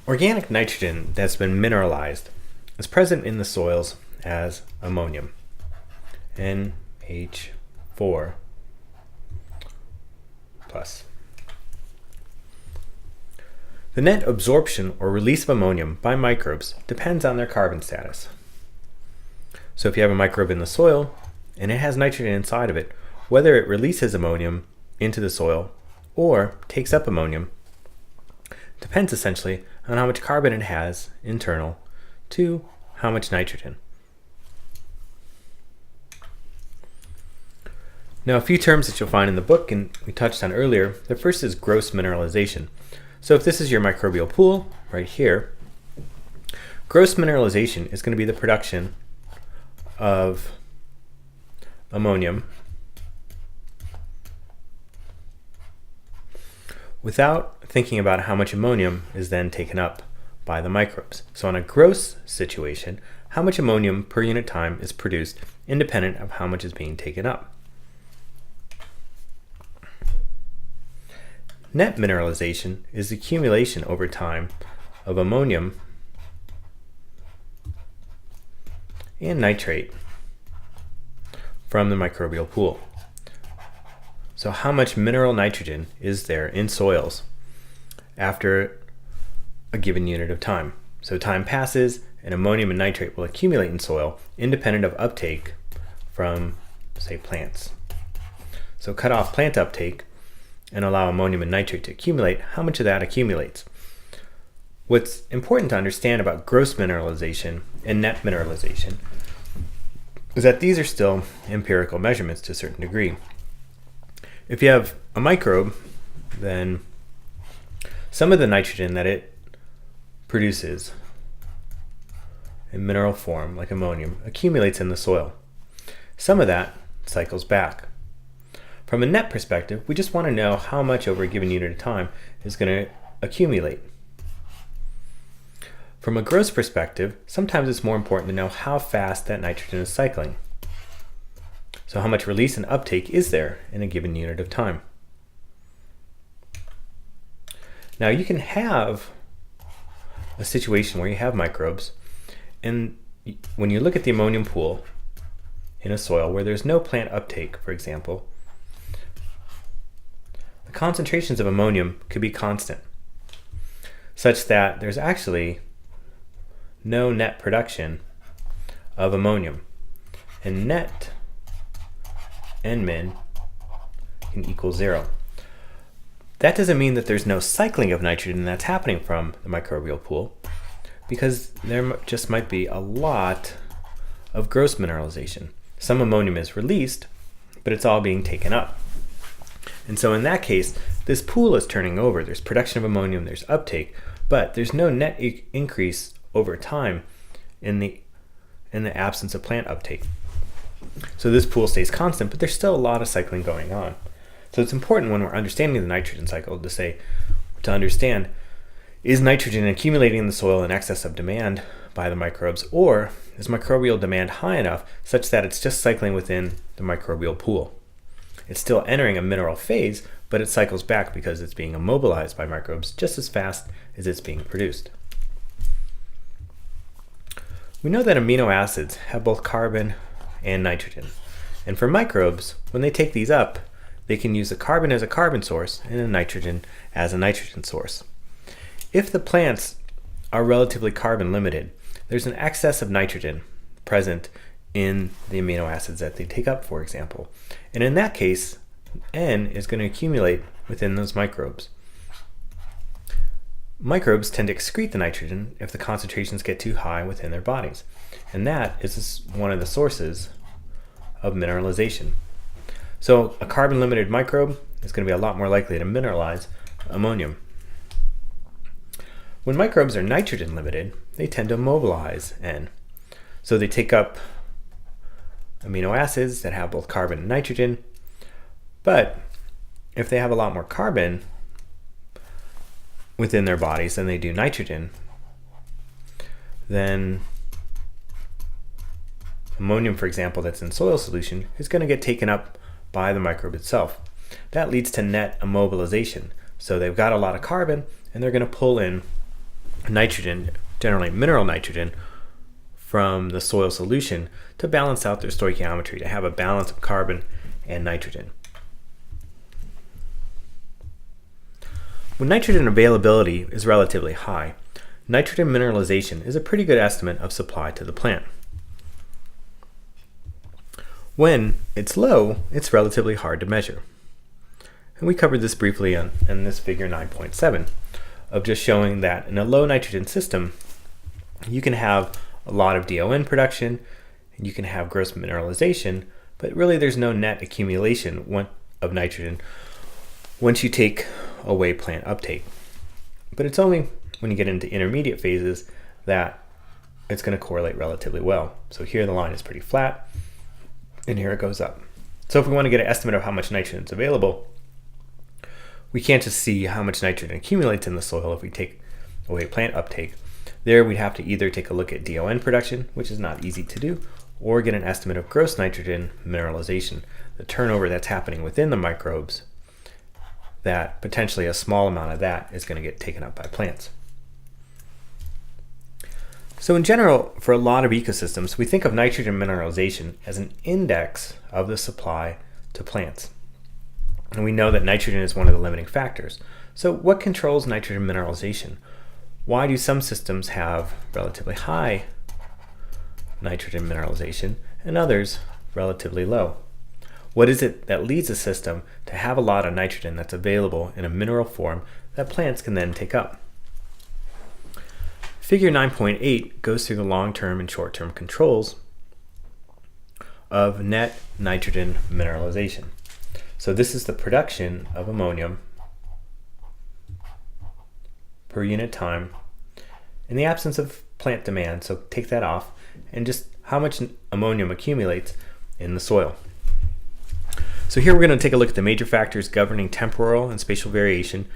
Organic nitrogen that's been mineralized is present in the soils as ammonium, NH4+. The net absorption or release of ammonium by microbes depends on their carbon status. So if you have a microbe in the soil and it has nitrogen inside of it, whether it releases ammonium into the soil or takes up ammonium depends essentially on how much carbon it has internal to how much nitrogen. Now, a few terms that you'll find in the book and we touched on earlier. The first is gross mineralization. So if this is your microbial pool right here, gross mineralization is going to be the production of ammonium without thinking about how much ammonium is then taken up by the microbes. So in a gross situation, how much ammonium per unit time is produced independent of how much is being taken up. Net mineralization is the accumulation over time of ammonium and nitrate from the microbial pool. So how much mineral nitrogen is there in soils after a given unit of time? So time passes and ammonium and nitrate will accumulate in soil independent of uptake from, say, plants. So cut off plant uptake and allow ammonium and nitrate to accumulate. How much of that accumulates? What's important to understand about gross mineralization and net mineralization is that these are still empirical measurements to a certain degree. If you have a microbe, then some of the nitrogen that it produces in mineral form, like ammonium, accumulates in the soil. Some of that cycles back. From a net perspective, we just want to know how much over a given unit of time is going to accumulate. From a gross perspective, sometimes it's more important to know how fast that nitrogen is cycling. So how much release and uptake is there in a given unit of time? Now you can have a situation where you have microbes, and when you look at the ammonium pool in a soil where there's no plant uptake, for example, the concentrations of ammonium could be constant, such that there's actually no net production of ammonium, and net N-min can equal 0. That doesn't mean that there's no cycling of nitrogen that's happening from the microbial pool, because there just might be a lot of gross mineralization. Some ammonium is released, but it's all being taken up. And so in that case, this pool is turning over. There's production of ammonium, there's uptake, but there's no net increase over time in the absence of plant uptake. So this pool stays constant, but there's still a lot of cycling going on. So it's important when we're understanding the nitrogen cycle to understand, is nitrogen accumulating in the soil in excess of demand by the microbes, or is microbial demand high enough such that it's just cycling within the microbial pool? It's still entering a mineral phase, but it cycles back because it's being immobilized by microbes just as fast as it's being produced. We know that amino acids have both carbon and nitrogen. And for microbes, when they take these up, they can use the carbon as a carbon source and the nitrogen as a nitrogen source. If the plants are relatively carbon limited, there's an excess of nitrogen present in the amino acids that they take up, for example. And in that case, N is going to accumulate within those microbes. Microbes tend to excrete the nitrogen if the concentrations get too high within their bodies. And that is one of the sources of mineralization. So a carbon-limited microbe is going to be a lot more likely to mineralize ammonium. When microbes are nitrogen-limited, they tend to mobilize N. So they take up amino acids that have both carbon and nitrogen, but if they have a lot more carbon within their bodies than they do nitrogen, then ammonium, for example, that's in soil solution is going to get taken up by the microbe itself. That leads to net immobilization. So they've got a lot of carbon and they're going to pull in nitrogen, generally mineral nitrogen, from the soil solution to balance out their stoichiometry, to have a balance of carbon and nitrogen. When nitrogen availability is relatively high, nitrogen mineralization is a pretty good estimate of supply to the plant. When it's low, it's relatively hard to measure. And we covered this briefly in this figure 9.7 of just showing that in a low nitrogen system, you can have a lot of DON production, and you can have gross mineralization, but really there's no net accumulation of nitrogen once you take away plant uptake. But it's only when you get into intermediate phases that it's going to correlate relatively well. So here the line is pretty flat, and here it goes up. So if we want to get an estimate of how much nitrogen is available, we can't just see how much nitrogen accumulates in the soil if we take away plant uptake. There we'd have to either take a look at DON production, which is not easy to do, or get an estimate of gross nitrogen mineralization, the turnover that's happening within the microbes, that potentially a small amount of that is going to get taken up by plants. So in general, for a lot of ecosystems, we think of nitrogen mineralization as an index of the supply to plants. And we know that nitrogen is one of the limiting factors. So what controls nitrogen mineralization? Why do some systems have relatively high nitrogen mineralization and others relatively low? What is it that leads a system to have a lot of nitrogen that's available in a mineral form that plants can then take up? Figure 9.8 goes through the long-term and short-term controls of net nitrogen mineralization. So this is the production of ammonium per unit time in the absence of plant demand. So take that off, and just how much ammonium accumulates in the soil. So here we're going to take a look at the major factors governing temporal and spatial variation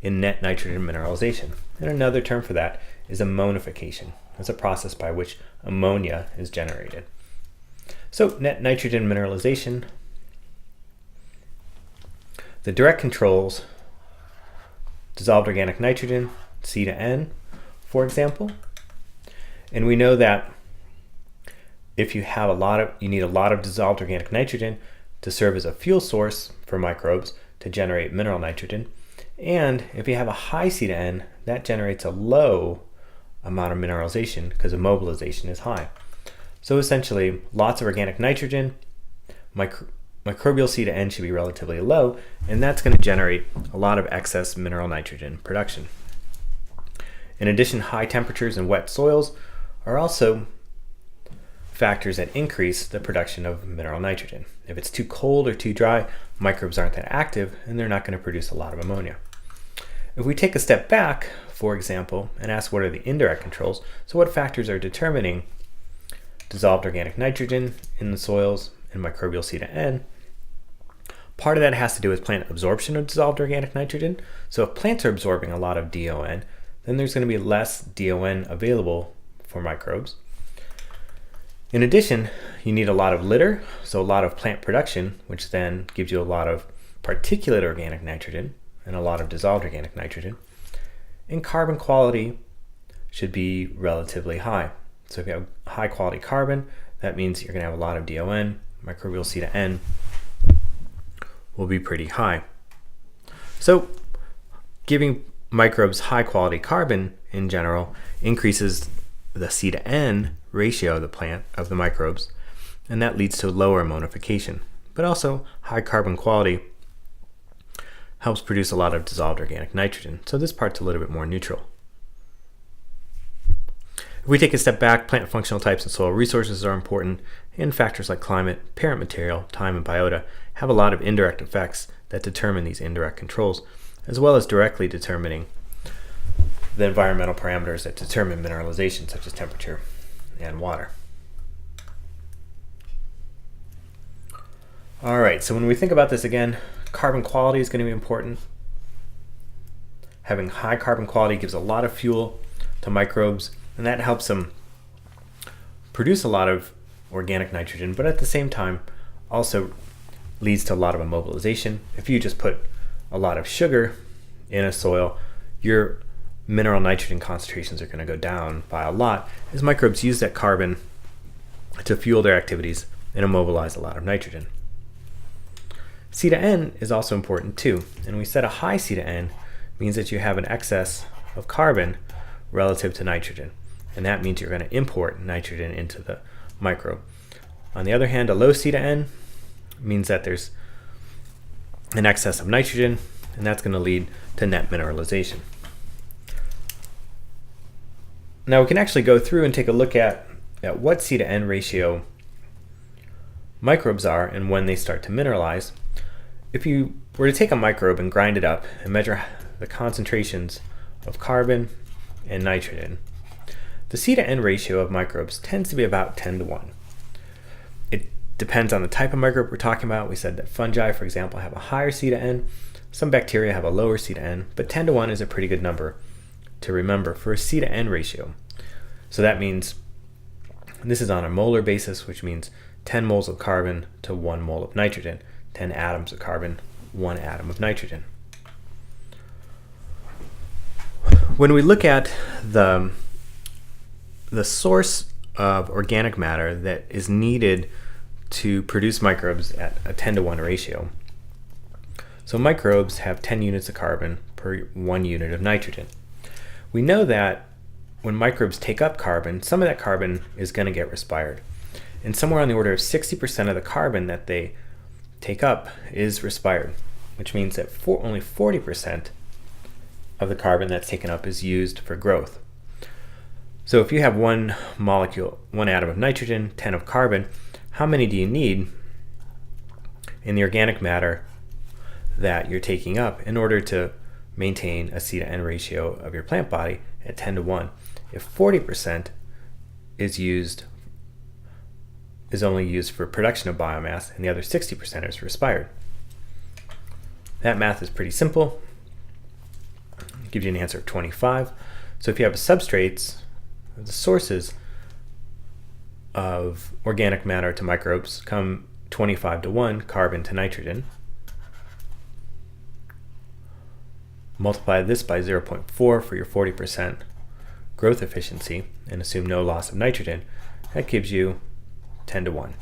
in net nitrogen mineralization. And another term for that is ammonification. That's a process by which ammonia is generated. So net nitrogen mineralization, the direct controls, dissolved organic nitrogen, C to N, for example. And we know that if you have you need a lot of dissolved organic nitrogen to serve as a fuel source for microbes to generate mineral nitrogen. And if you have a high C to N, that generates a low amount of mineralization because immobilization is high. So essentially, lots of organic nitrogen, microbial C to N should be relatively low, and that's going to generate a lot of excess mineral nitrogen production. In addition, high temperatures and wet soils are also factors that increase the production of mineral nitrogen. If it's too cold or too dry, microbes aren't that active and they're not going to produce a lot of ammonia. If we take a step back, for example, and ask what are the indirect controls, so what factors are determining dissolved organic nitrogen in the soils and microbial C to N, part of that has to do with plant absorption of dissolved organic nitrogen. So if plants are absorbing a lot of DON, then there's going to be less DON available for microbes. In addition, you need a lot of litter, so a lot of plant production, which then gives you a lot of particulate organic nitrogen and a lot of dissolved organic nitrogen. And carbon quality should be relatively high. So if you have high quality carbon, that means you're going to have a lot of DON. Microbial C to N will be pretty high. So giving microbes high quality carbon in general increases the C to N ratio of the microbes, and that leads to lower ammonification. But also high carbon quality helps produce a lot of dissolved organic nitrogen. So this part's a little bit more neutral. If we take a step back, plant functional types and soil resources are important, and factors like climate, parent material, time, and biota have a lot of indirect effects that determine these indirect controls, as well as directly determining the environmental parameters that determine mineralization, such as temperature and water. All right, so when we think about this again, carbon quality is going to be important. Having high carbon quality gives a lot of fuel to microbes, and that helps them produce a lot of organic nitrogen, but at the same time also leads to a lot of immobilization. If you just put a lot of sugar in a soil, you're mineral nitrogen concentrations are going to go down by a lot as microbes use that carbon to fuel their activities and immobilize a lot of nitrogen. C to N is also important too, and we said a high C to N means that you have an excess of carbon relative to nitrogen, and that means you're going to import nitrogen into the microbe. On the other hand, a low C to N means that there's an excess of nitrogen, and that's going to lead to net mineralization. Now we can actually go through and take a look at what C to N ratio microbes are and when they start to mineralize. If you were to take a microbe and grind it up and measure the concentrations of carbon and nitrogen, the C to N ratio of microbes tends to be about 10 to 1. It depends on the type of microbe we're talking about. We said that fungi, for example, have a higher C to N. Some bacteria have a lower C to N, but 10 to 1 is a pretty good number to remember for a C to N ratio. So that means, this is on a molar basis, which means 10 moles of carbon to 1 mole of nitrogen, 10 atoms of carbon, 1 atom of nitrogen. When we look at the source of organic matter that is needed to produce microbes at a 10 to 1 ratio, so microbes have 10 units of carbon per 1 unit of nitrogen. We know that when microbes take up carbon, some of that carbon is going to get respired. And somewhere on the order of 60% of the carbon that they take up is respired, which means that only 40% of the carbon that's taken up is used for growth. So if you have 1 molecule, 1 atom of nitrogen, 10 of carbon, how many do you need in the organic matter that you're taking up in order to maintain a C to N ratio of your plant body at 10 to 1? If 40% is only used for production of biomass and the other 60% is respired. That math is pretty simple. It gives you an answer of 25. So if you have substrates, the sources of organic matter to microbes come 25 to 1 carbon to nitrogen. Multiply this by 0.4 for your 40% growth efficiency and assume no loss of nitrogen. That gives you 10 to 1.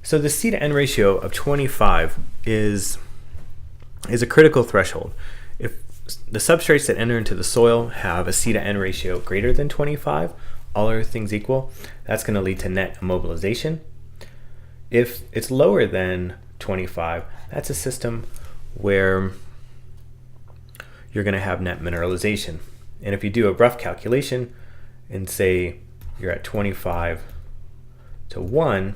So the C to N ratio of 25 is a critical threshold. If the substrates that enter into the soil have a C to N ratio greater than 25, all other things equal, that's going to lead to net immobilization. If it's lower than 25, that's a system where you're going to have net mineralization. And if you do a rough calculation and say you're at 25 to 1,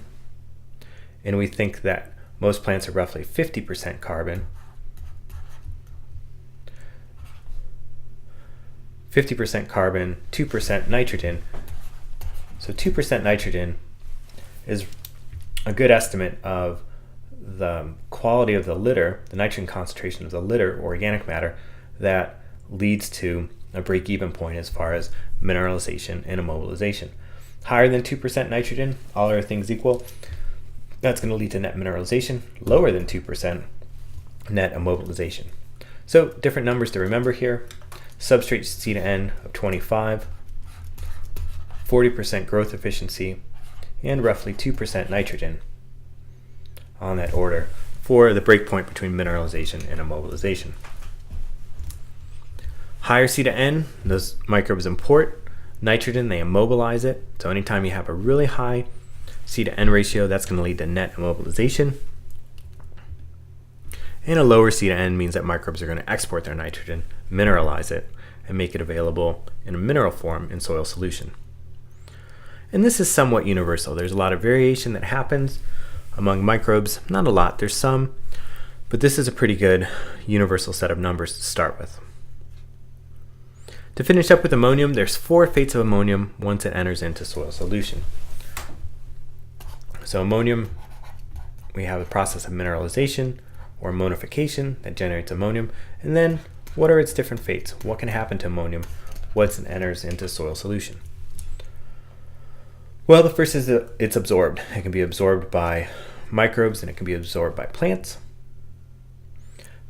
and we think that most plants are roughly 50% carbon, 50% carbon, 2% nitrogen. So 2% nitrogen is a good estimate of the quality of the litter, the nitrogen concentration of the litter or organic matter that leads to a break-even point as far as mineralization and immobilization. Higher than 2% nitrogen, all other things equal, that's going to lead to net mineralization. Lower than 2%, net immobilization. So different numbers to remember here. Substrate C to N of 25, 40% growth efficiency, and roughly 2% nitrogen on that order for the breakpoint between mineralization and immobilization. Higher C to N, those microbes import nitrogen, they immobilize it. So anytime you have a really high C to N ratio, that's going to lead to net immobilization. And a lower C to N means that microbes are going to export their nitrogen, mineralize it, and make it available in a mineral form in soil solution. And this is somewhat universal. There's a lot of variation that happens among microbes. Not a lot, there's some, but this is a pretty good universal set of numbers to start with. To finish up with ammonium, there's 4 fates of ammonium once it enters into soil solution. So ammonium, we have the process of mineralization or ammonification that generates ammonium. And then what are its different fates? What can happen to ammonium once it enters into soil solution? Well, the first is that it's absorbed. It can be absorbed by microbes and it can be absorbed by plants.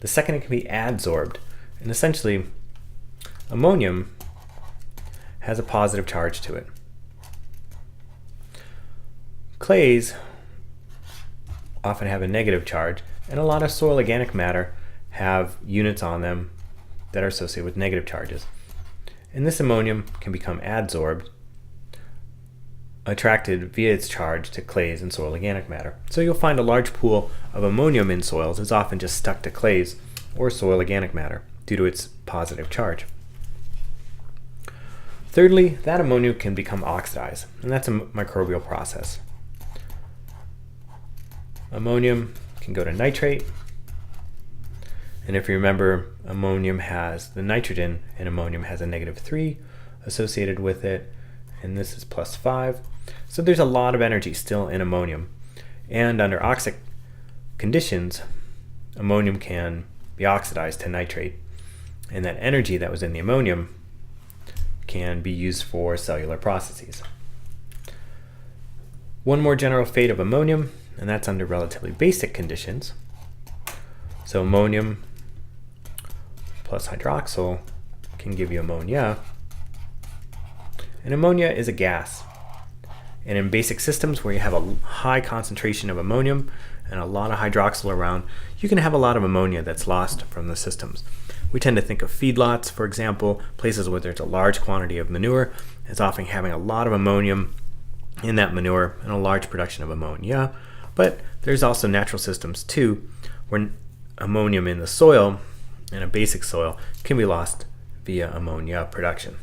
The second, it can be adsorbed. And essentially, ammonium has a positive charge to it. Clays often have a negative charge, and a lot of soil organic matter have units on them that are associated with negative charges. And this ammonium can become adsorbed, attracted via its charge to clays and soil organic matter. So you'll find a large pool of ammonium in soils is often just stuck to clays or soil organic matter due to its positive charge. Thirdly, that ammonium can become oxidized, and that's a microbial process. Ammonium can go to nitrate, and if you remember, ammonium has the nitrogen, and ammonium has a -3 associated with it, and this is +5. So there's a lot of energy still in ammonium, and under oxic conditions, ammonium can be oxidized to nitrate, and that energy that was in the ammonium can be used for cellular processes. One more general fate of ammonium, and that's under relatively basic conditions. So ammonium plus hydroxyl can give you ammonia. And ammonia is a gas. And in basic systems where you have a high concentration of ammonium and a lot of hydroxyl around, you can have a lot of ammonia that's lost from the systems. We tend to think of feedlots, for example, places where there's a large quantity of manure as often having a lot of ammonium in that manure and a large production of ammonia. But there's also natural systems too, where ammonium in the soil, in a basic soil, can be lost via ammonia production.